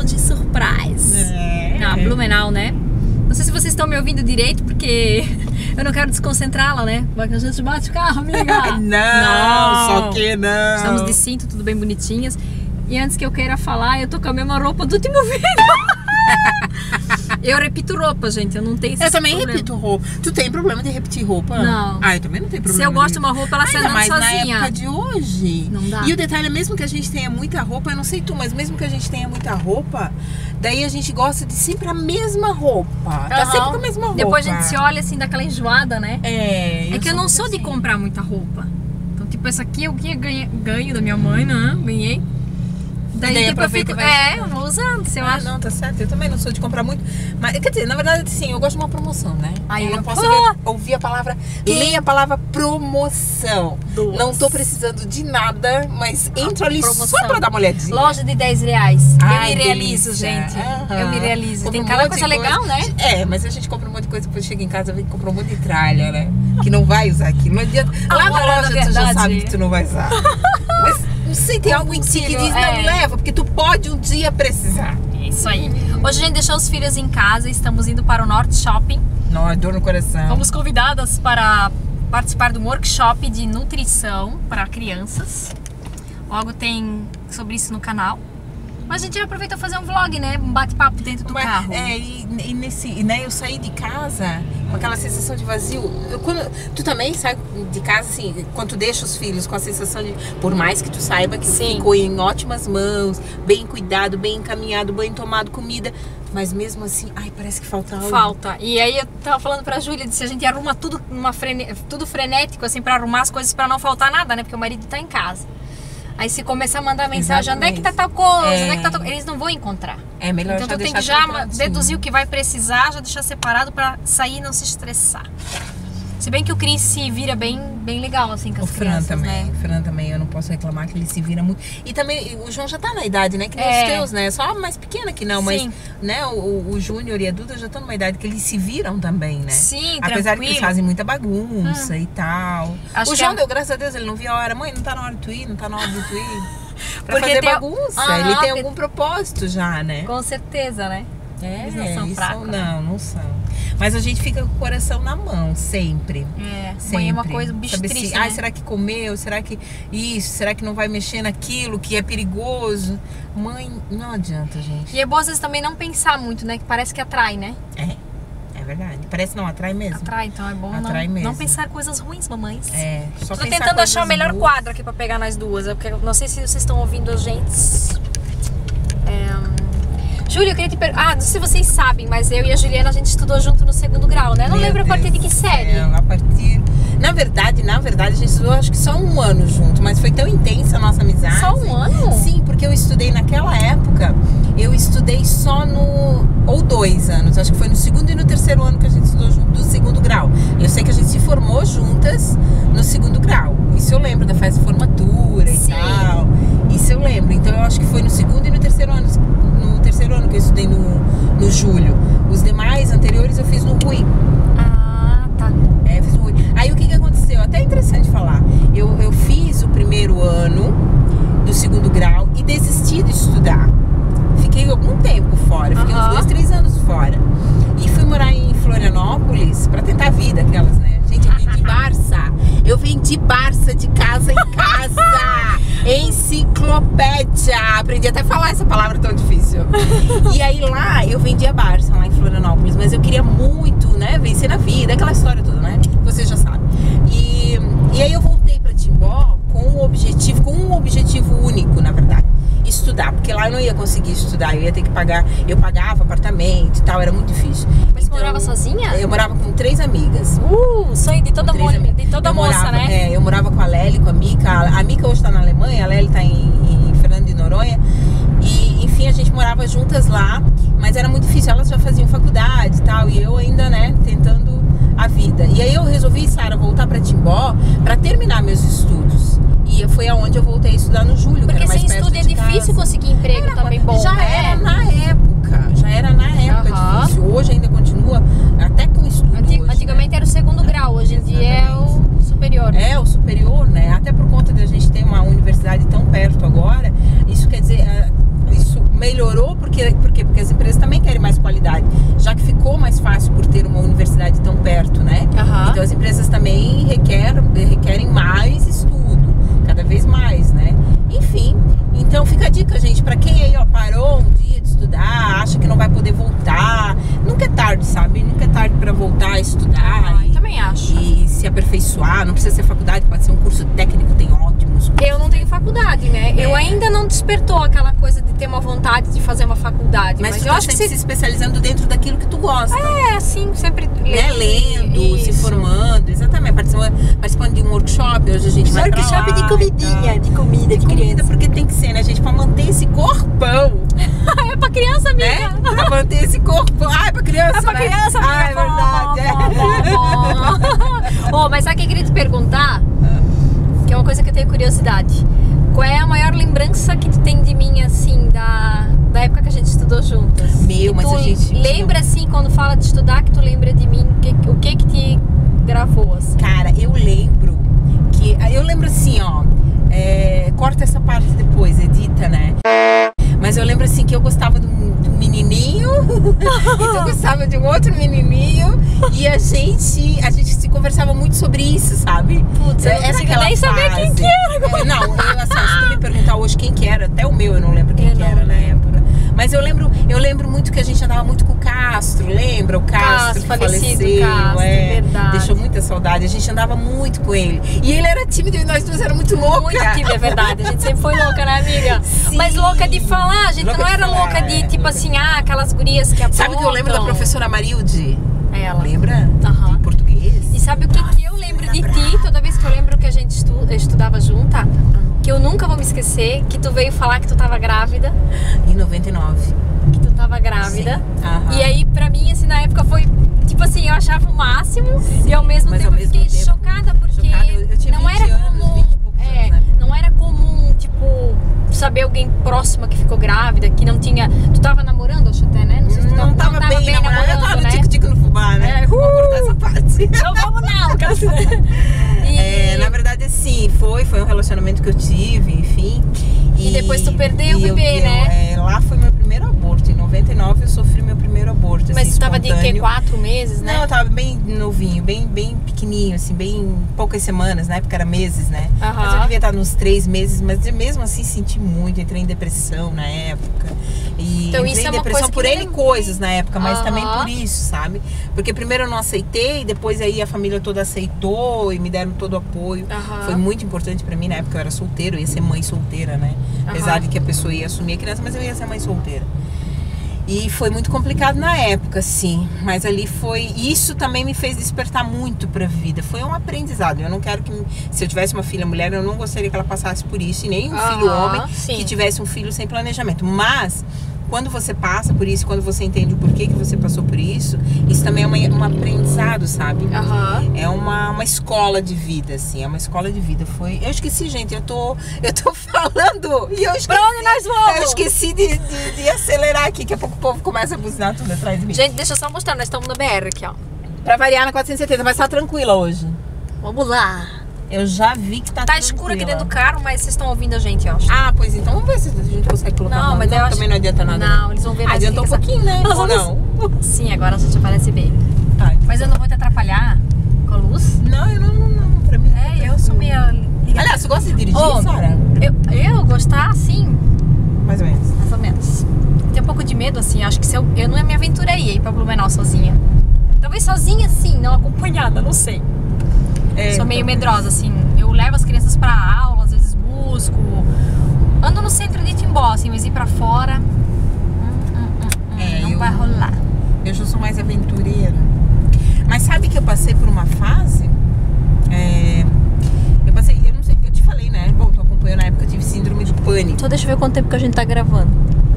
de surprise. Na Blumenau, né? Não sei se vocês estão me ouvindo direito, porque eu não quero desconcentrá-la, né? Vai que a gente bate o carro, amiga. Não, só que não. Estamos de cinto, tudo bem bonitinhas. E antes que eu queira falar, eu tô com a mesma roupa do último vídeo. Eu repito roupa, gente, eu não tenho esse Eu também problema. repito roupa. Tu tem problema de repetir roupa? Não. Ah, eu também não tenho problema. Se eu gosto de uma roupa, ela sai andando mas sozinha. na época de hoje. Não dá. E o detalhe é, mesmo que a gente tenha muita roupa, eu não sei tu, mas mesmo que a gente tenha muita roupa, daí a gente gosta de sempre a mesma roupa. Tá sempre com a mesma roupa. Depois a gente se olha assim, daquela enjoada, né? É que eu não sou de comprar muita roupa. Então, tipo, essa aqui eu ganho da minha mãe, né? Ganhei. Daí tipo, eu fico, eu vou usando, se eu acho. Não, tá certo. Eu também não sou de comprar muito. Mas, quer dizer, na verdade, sim, eu gosto de uma promoção, né? Aí eu não posso ouvir a palavra, ler a palavra promoção. Duas. Não tô precisando de nada, mas entro ali promoção. Só pra dar uma olhadinha. Loja de R$10. Ai, eu me realizo, delícia. gente. Aham. Eu me realizo. Compra Tem um cada monte coisa de legal, né? É, mas a gente compra um monte de coisa, depois chega em casa e compra um monte de tralha, né? Que não vai usar aqui. Não adianta. Lá na Agora, loja na tu já verdade, sabe que tu não vai usar. Mas não sei, tem algo em ti que diz, não leva, porque tu pode um dia precisar. Isso aí. Hoje a gente deixou os filhos em casa, estamos indo para o Norte Shopping. Não, é dor no coração. Fomos convidadas para participar de um workshop de nutrição para crianças. Logo tem sobre isso no canal. Mas a gente já aproveitou fazer um vlog, né? Um bate-papo dentro do carro. Eu saí de casa com aquela sensação de vazio. Tu também sai de casa assim, quando tu deixa os filhos com a sensação de, por mais que tu saiba que ficou em ótimas mãos, bem cuidado, bem encaminhado, bem tomado comida, mas mesmo assim, ai, parece que falta algo. Falta. E aí eu tava falando pra Júlia, se a gente arruma tudo tudo frenético, assim, pra arrumar as coisas pra não faltar nada, né? Porque o marido tá em casa. Aí se começar a mandar mensagem, onde é que tá tal coisa, onde é que tá tal... eles não vão encontrar. É melhor então já tu tem deixar que já deduzir o que vai precisar, já deixar separado pra sair e não se estressar. Se bem que o Cris se vira bem legal, assim, com as crianças, também, né? O Fran também, eu não posso reclamar que ele se vira muito. E também, o João já tá na idade, né? Que nem os teus, né? Só mais pequena que não, mas né? O Júnior e a Duda já estão numa idade que eles se viram também, né? Sim, apesar tranquilo. de que eles fazem muita bagunça e tal. Acho o João deu, graças a Deus, ele não via a hora. Mãe, não tá na hora de tu ir, não tá na hora de tu ir. Pra porque fazer bagunça. Ele tem algum propósito já, né? Com certeza, né? Eles não são fracos. Não são. Mas a gente fica com o coração na mão, sempre. Sempre. Mãe é uma coisa, um bicho triste, né? Será que comeu? Será que isso? Será que não vai mexer naquilo que é perigoso? Mãe, não adianta, gente. E é bom às vezes também não pensar muito, né? Que parece que atrai, né? É verdade. Parece não, atrai mesmo. Atrai, então é bom não pensar coisas ruins, mamães. Só tô tentando achar o melhor quadro aqui pra pegar nós duas. Eu não sei se vocês estão ouvindo a gente. Júlia, eu queria te perguntar. Não sei se vocês sabem, mas eu e a Juliana a gente estudou junto no 2º grau, né? Não lembro a partir de que série. Na verdade, a gente estudou acho que só 1 ano junto, mas foi tão intensa a nossa amizade. Só 1 ano? Sim, porque eu estudei naquela época, eu estudei só ou 2 anos, acho que foi no 2º e no 3º ano que a gente estudou junto, do 2º grau. Eu sei que a gente se formou juntas no 2º grau. Isso eu lembro da festa de formatura e tal. Isso eu lembro. Então eu acho que foi no 2º e no 3º ano. No 3º ano que eu estudei no Júlio. Os demais anteriores eu fiz no Rui. Tá. Fiz no Rui. Aí o que aconteceu? Até é interessante falar. Eu fiz o 1º ano do 2º grau e desisti de estudar. Fiquei algum tempo fora. Fiquei uns 2, 3 anos fora. E fui morar em Florianópolis pra tentar a vida, aquelas, né? Gente, eu vendi Barça. Eu vendi Barça de casa em casa. Enciclopédia. Aprendi até a falar essa palavra tão difícil. E aí lá, eu vendia Barça, lá em Florianópolis. Mas eu queria muito, né, vencer na vida. Aquela história toda, né? Você já sabe. E aí eu voltei pra Timbó com um objetivo único, na verdade. Estudar, porque lá eu não ia conseguir estudar, eu ia ter que pagar, eu pagava apartamento e tal, era muito difícil. Mas então, morava sozinha? Eu morava com 3 amigas. Sonho de toda moça, né? Eu morava com a Lely, com a Mica. A Mica hoje tá na Alemanha, a Lely tá em Fernando de Noronha. E, enfim, a gente morava juntas lá, mas era muito difícil, elas já faziam faculdade e tal, e eu ainda, né, tentando a vida. E aí eu resolvi, Sara, voltar pra Timbó pra terminar meus estudos. E foi aonde eu voltei a estudar no Júlio, porque que era mais sem estudo é difícil conseguir emprego também bom, já era na época difícil. Hoje ainda continua, até com estudo. Antigamente era o 2º grau, hoje em dia é o superior. É o superior, né? Até por conta de a gente ter uma universidade tão perto agora, isso quer dizer, isso melhorou porque ficou mais fácil por ter uma universidade tão perto, né? Então as empresas também requerem mais estudo, cada vez mais, né? Enfim, então fica a dica, gente, pra quem aí, ó, parou um dia de estudar, acha que não vai poder voltar, nunca é tarde, sabe? Nunca é tarde pra voltar a estudar. Também acho. E se aperfeiçoar, não precisa ser faculdade, pode ser um curso técnico, tem ótimos cursos. Eu não tenho faculdade, né? Eu ainda não despertou aquela coisa de ter uma vontade de fazer uma faculdade. Mas tu eu tá acho que se especializando dentro daquilo que tu gosta. Assim, sempre lendo, se formando, exatamente, participando de um workshop. Hoje a gente vai pra lá, workshop de comidinha, de comida, de criança. Porque tem que ser, né, gente? Pra manter esse corpão. É pra criança, amiga. Né? Pra manter esse corpão. Ah, é pra criança, É pra criança, amiga. Ah, é verdade. Mas sabe o que eu queria te perguntar? Que é uma coisa que eu tenho curiosidade. Qual é a maior lembrança que tu tem de mim, assim, da época que a gente estudou juntas? Mas a gente... Lembra, assim, quando fala de estudar, que tu lembra de mim? O que te gravou, assim? Cara, eu lembro assim, ó, corta essa parte depois, edita, né? Mas eu lembro assim que eu gostava de um menininho e tu gostava de um outro menininho e a gente se conversava muito sobre isso, sabe? Putz, eu não consigo nem saber quem que era. Não, assim, se tu me perguntar hoje quem que era, até o meu eu não lembro quem que era na época. Mas eu lembro muito que a gente andava muito com o Castro, lembra? O Castro que faleceu, verdade. Deixou muita saudade. A gente andava muito com ele. E ele era tímido e nós duas éramos muito loucas. Muito tímido, é verdade. A gente sempre foi louca, né, amiga? Sim. Mas louca de falar, a gente não era louca de, tipo assim, aquelas gurias que apontam. Sabe que eu lembro da professora Marilde? Ela. Lembra? De português. E sabe o que eu lembro de ti? Toda vez que eu lembro que a gente estudava junta, que eu nunca vou me esquecer, que tu veio falar que tu tava grávida. Em 99. Que tu tava grávida. Sim. E aí, pra mim, assim, na época foi, tipo assim, eu achava o máximo. Sim. E ao mesmo tempo eu fiquei chocada, porque eu tinha não era comum. 20 e poucos anos, né? Não era comum, tipo, saber alguém próxima que ficou grávida, que não tinha... Tu tava namorando, acho até, né? Não sei se tu não tava bem namorando, eu tava no tico-tico no fubá, né? Vou cortar essa parte. Então vamos não, cara. Na verdade, sim, foi um relacionamento que eu tive, enfim. E depois tu perdeu o bebê, né? Lá foi meu primeiro aborto. Em 99 eu sofri meu primeiro aborto. Mas assim, tu tava de espontâneo. quê? 4 meses, né? Não, eu tava bem novinho, bem pequenininho, assim, bem poucas semanas, na época era meses, né? Mas eu devia estar nos 3 meses, mas mesmo assim senti muito, entrei em depressão na época. E então, entrei isso em é uma depressão coisa por N coisas na época, mas também por isso, sabe? Porque primeiro eu não aceitei, depois aí a família toda aceitou e me deram todo o apoio. Foi muito importante pra mim, na época eu era solteira, eu ia ser mãe solteira, né? Apesar de que a pessoa ia assumir a criança, mas eu ia ser mãe solteira. E foi muito complicado na época, sim. Mas ali foi... Isso também me fez despertar muito pra vida. Foi um aprendizado. Eu não quero que... Se eu tivesse uma filha mulher, eu não gostaria que ela passasse por isso. E nem um filho homem que tivesse um filho sem planejamento. Mas... Quando você passa por isso, quando você entende o porquê que você passou por isso também é um aprendizado, sabe? É uma escola de vida, assim, é uma escola de vida. Eu esqueci, gente, eu tô falando e eu esqueci. Pra onde nós vamos? Eu esqueci de acelerar aqui, daqui a pouco o povo começa a buzinar tudo atrás de mim. Gente, deixa eu só mostrar, nós estamos no BR aqui, ó. Pra variar na 470, mas tá tranquila hoje. Vamos lá. Eu já vi que tá escuro aqui dentro do carro, mas vocês estão ouvindo a gente, eu acho. Pois então vamos ver se a gente consegue colocar. Não, mas eu acho... também não adianta nada. Não, eles vão ver mais. Adiantou um pouquinho, né? Ou não? Sim, agora a gente aparece bem. Mas eu não vou te atrapalhar com a luz? Não, eu não, pra mim. Eu sou meio... Aliás, você gosta de dirigir, Sara? Eu gostar, sim. Mais ou menos. Mais ou menos. Tenho um pouco de medo, assim, acho que se eu não me aventurei ir pra Blumenau sozinha. Talvez sozinha, sim, não acompanhada, não sei. Sou meio medrosa, assim. Eu levo as crianças pra aula, às vezes busco. Ando no centro de Timbó, assim, mas ir pra fora não vai rolar. Eu já sou mais aventureira. Mas sabe que eu passei por uma fase? Eu não sei, eu te falei, né? Bom, tu acompanhou na época, eu tive síndrome do pânico. Só deixa eu ver quanto tempo que a gente tá gravando.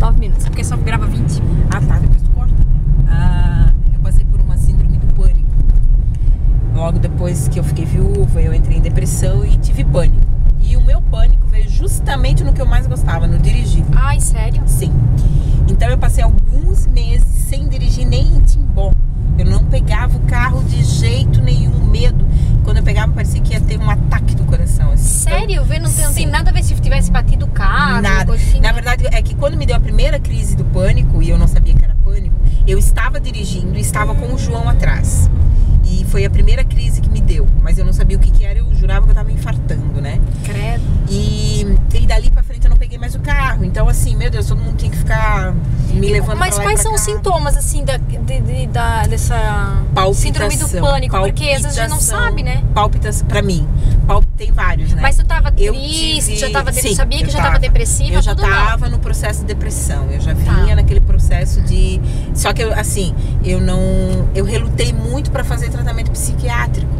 9 minutos, porque só grava 20. Depois tu corta. Eu passei por uma síndrome do pânico. Logo depois que eu fiquei viúva, eu entrei em depressão e tive pânico. E o meu pânico veio justamente no que eu mais gostava, no dirigir. Ai, sério? Sim. Então eu passei alguns meses sem dirigir nem em Timbó. Eu não pegava o carro de jeito nenhum, medo. Quando eu pegava, parecia que ia ter um ataque do coração. Assim. Sério? Então, não tem nada a ver se tivesse batido o carro? Nada. Assim, na verdade, é que quando me deu a primeira crise do pânico, e eu não sabia que era pânico, eu estava dirigindo e estava com o João atrás. E foi a primeira crise que me deu. Mas eu não sabia o que era, eu jurava que eu tava infartando, né? Credo. E dali pra frente eu não peguei mais o carro. Então assim, meu Deus, todo mundo tem que ficar me levando Mas pra lá quais e pra são os cá. sintomas, assim, dessa síndrome do pânico? Porque às vezes a gente não sabe, né? Palpitação, pra mim, tem vários, né? Mas tu tava Eu triste, tive- sabia sim, que eu já tava depressiva? Eu já tudo não. tava no processo de depressão. Eu já vinha naquele processo de... Só que, assim, eu relutei muito pra fazer tratamento psiquiátrico.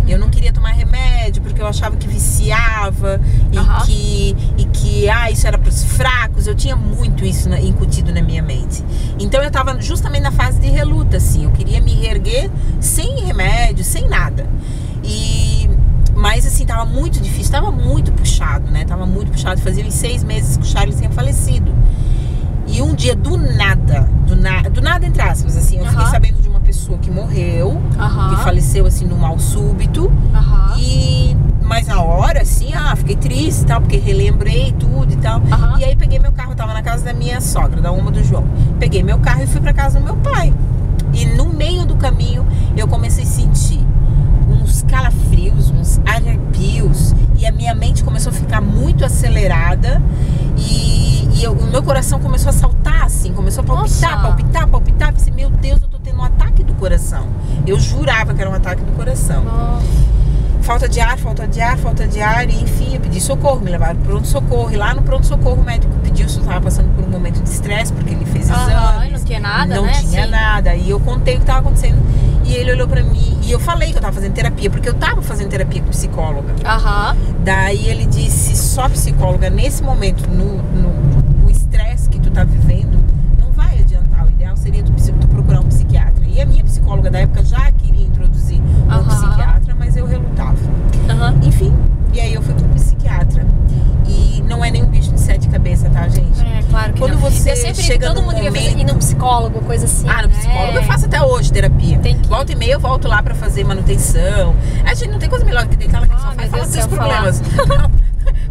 Eu não queria tomar remédio porque eu achava que viciava e que isso era para os fracos. Eu tinha muito isso incutido na minha mente. Então eu tava justamente na fase de reluta, assim. Eu queria me reerguer sem remédio, sem nada. Mas assim, tava muito difícil, tava muito puxado, né? Tava muito puxado. Fazia uns 6 meses que o Charles tinha falecido. E um dia, do nada entre aspas, assim, eu fiquei sabendo de uma pessoa que morreu, que faleceu, assim, num mal súbito. Mas na hora, assim, fiquei triste e tal, porque relembrei tudo e tal. E aí peguei meu carro, eu tava na casa da minha sogra, da uma do João. Peguei meu carro e fui pra casa do meu pai. E no meio do caminho, eu comecei a sentir uns calafrios, uns arrepios. E a minha mente começou a ficar muito acelerada. O meu coração começou a saltar, assim, começou a palpitar. Pensei, meu Deus, eu tô tendo um ataque do coração. Eu jurava que era um ataque do coração. Falta de ar, e enfim, eu pedi socorro, me levaram pro pronto-socorro. E lá no pronto-socorro o médico pediu se eu tava passando por um momento de estresse, porque ele fez exames. Não tinha nada, não né? tinha nada. E eu contei o que tava acontecendo. E ele olhou pra mim, e eu falei que eu tava fazendo terapia, porque eu tava fazendo terapia com psicóloga. Daí ele disse, só psicóloga, nesse momento, no estresse que tu tá vivendo, não vai adiantar. O ideal seria tu procurar um psiquiatra. E a minha psicóloga da época já queria introduzir um psiquiatra, mas eu relutava. Enfim, e aí eu fui pro psiquiatra. E não é nenhum bicho de 7 cabeças, tá, gente? É, claro que quando não. você Eu sempre chega todo num mundo devia momento... ir num psicólogo, coisa assim. no psicólogo eu faço até hoje terapia. Volta e meia eu volto lá pra fazer manutenção. A gente não tem coisa melhor do que deitar lá que só vai falar dos seus problemas.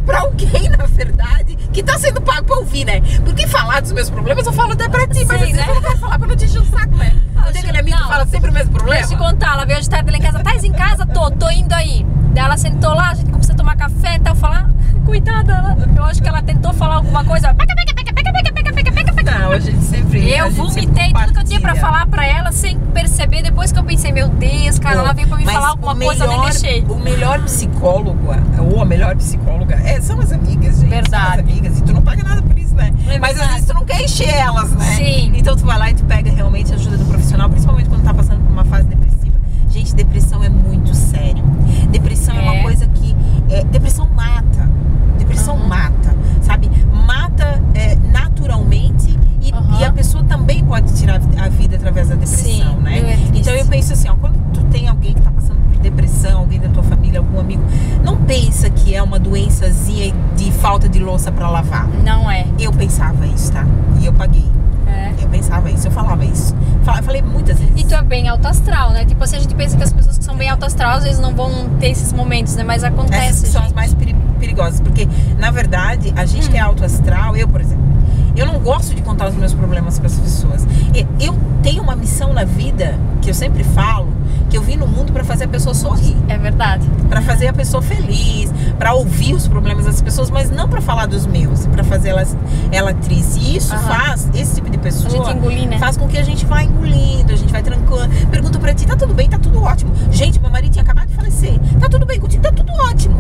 Pra alguém, na verdade, que tá sendo pago pra ouvir, né? Porque falar dos meus problemas eu falo até pra ti, mas às vezes eu não quero falar pra não te encher o saco, né? Não tem aquele amigo que fala sempre o mesmo problema? Deixa eu te contar, ela veio de tarde lá em casa, tá em casa? Tô indo aí. Daí ela sentou lá, a gente começou a tomar café e tal, falar, coitada, eu acho que ela tentou falar alguma coisa. Não, a gente sempre... Eu vomitei tudo que eu tinha pra falar pra ela sem perceber. Depois que eu pensei, meu Deus, cara, ela veio pra me falar alguma coisa, eu nem deixei. O melhor psicólogo, ou a melhor psicóloga, são as amigas, gente. Verdade. São as amigas, e tu não paga nada por isso, né? Mas às vezes tu não quer encher elas, né? Sim. Então tu vai lá e tu pega realmente a ajuda do profissional, principalmente quando tá passando por uma fase depressiva. Gente, depressão é muito sério. Depressão é uma coisa que... depressão mata. Depressão mata, sabe? Mata naturalmente e a pessoa também pode tirar a vida através da depressão, né? Então eu penso assim, quando tu tem alguém que tá passando por depressão, alguém da tua família, algum amigo, não pensa que é uma doençazinha de falta de louça pra lavar. Não é. Eu pensava isso, tá? E eu paguei. Eu pensava isso, eu falava isso. Falei muitas vezes. E tu é bem alto astral, né? Tipo assim, a gente pensa que as pessoas que são bem alto astral às vezes não vão ter esses momentos, né? Mas acontece. Essas são as mais perigosas, porque na verdade a gente que é alto astral, eu por exemplo, eu não gosto de contar os meus problemas para as pessoas. Eu tenho uma missão na vida, que eu sempre falo, que eu vim no mundo para fazer a pessoa sorrir. É verdade. Para fazer a pessoa feliz, para ouvir os problemas das pessoas, mas não para falar dos meus, para fazer ela triste. E isso faz, esse tipo de pessoa, a gente engolir, né? faz com que a gente vá engolindo, a gente vai trancando. Pergunta pra ti, tá tudo bem? Tá tudo ótimo. Gente, meu marido tinha acabado de falecer. Tá tudo bem contigo? Tá tudo ótimo.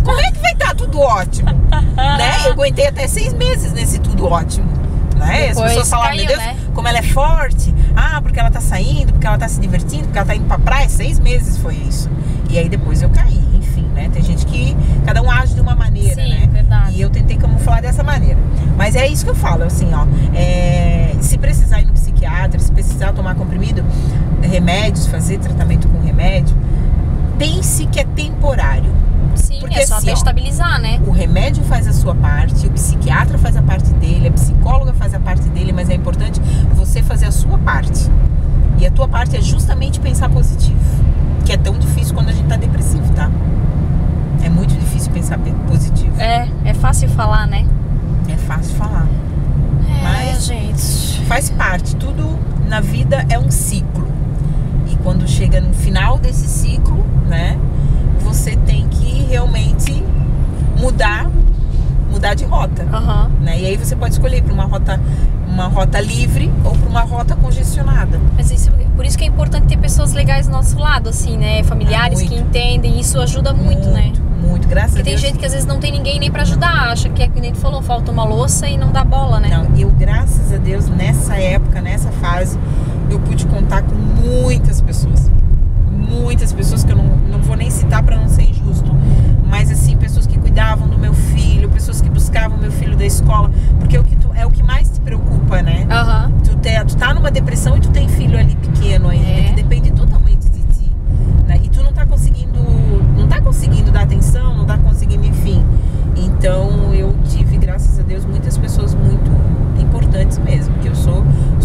Como é que vai estar tudo ótimo? Né? Eu aguentei até 6 meses nesse tudo ótimo. Né? As pessoas falavam, meu Deus, né? Como ela é forte. Porque ela tá saindo, porque ela tá se divertindo, porque ela tá indo pra praia. 6 meses foi isso. E aí depois eu caí, enfim, né? Tem gente que cada um age de uma maneira, né? Verdade. E eu tentei camuflar dessa maneira. Mas é isso que eu falo, assim, se precisar ir no psiquiatra, se precisar tomar comprimido, remédios, fazer tratamento com remédio, pense que é temporário. Sim, porque é só até estabilizar, né? O remédio faz a sua parte, o psiquiatra faz a parte dele, a psicóloga faz a parte dele, mas é importante você fazer a sua parte. E a tua parte é justamente pensar positivo, que é tão difícil quando a gente tá depressivo, tá? É muito difícil pensar positivo. É fácil falar, né? É fácil falar. Mas gente, faz parte, tudo na vida é um ciclo. E quando chega no final desse ciclo, né, você tem que realmente mudar de rota, né? E aí você pode escolher para uma rota livre ou para uma rota congestionada. Mas por isso que é importante ter pessoas legais do nosso lado, assim, né? Familiares que entendem, isso ajuda muito, né? Muito, graças a Deus. Porque tem gente que às vezes não tem ninguém nem pra ajudar, acha que é que nem tu falou, falta uma louça e não dá bola, né? Não, eu, graças a Deus, nessa época, nessa fase, eu pude contar com muitas pessoas. Muitas pessoas que eu não vou nem citar pra não ser injusto. Mas assim, pessoas que cuidavam do meu filho, pessoas que buscavam meu filho da escola. Porque é o que mais te preocupa, né? Tu tá numa depressão e tu tem filho ali pequeno ainda, que depende totalmente de ti, né? E tu não tá conseguindo dar atenção, não tá conseguindo, enfim. Então eu tive, graças a Deus, muitas pessoas muito importantes mesmo, que eu sou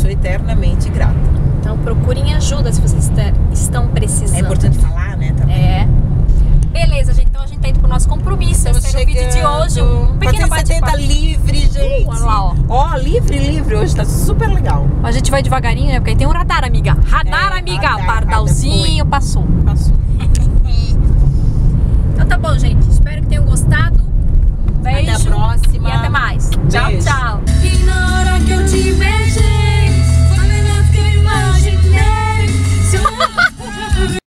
eternamente grata. Então procurem ajuda se vocês estão precisando. É importante falar, né? Também. Beleza, gente. Então a gente tá indo pro nosso compromisso. Esse é o vídeo de hoje. Um pequeno bate-papo. Livre, gente. Olha lá, ó. Livre. Hoje tá super legal. A gente vai devagarinho, né? Porque aí tem um radar, amiga. Amiga. Pardalzinho, passou.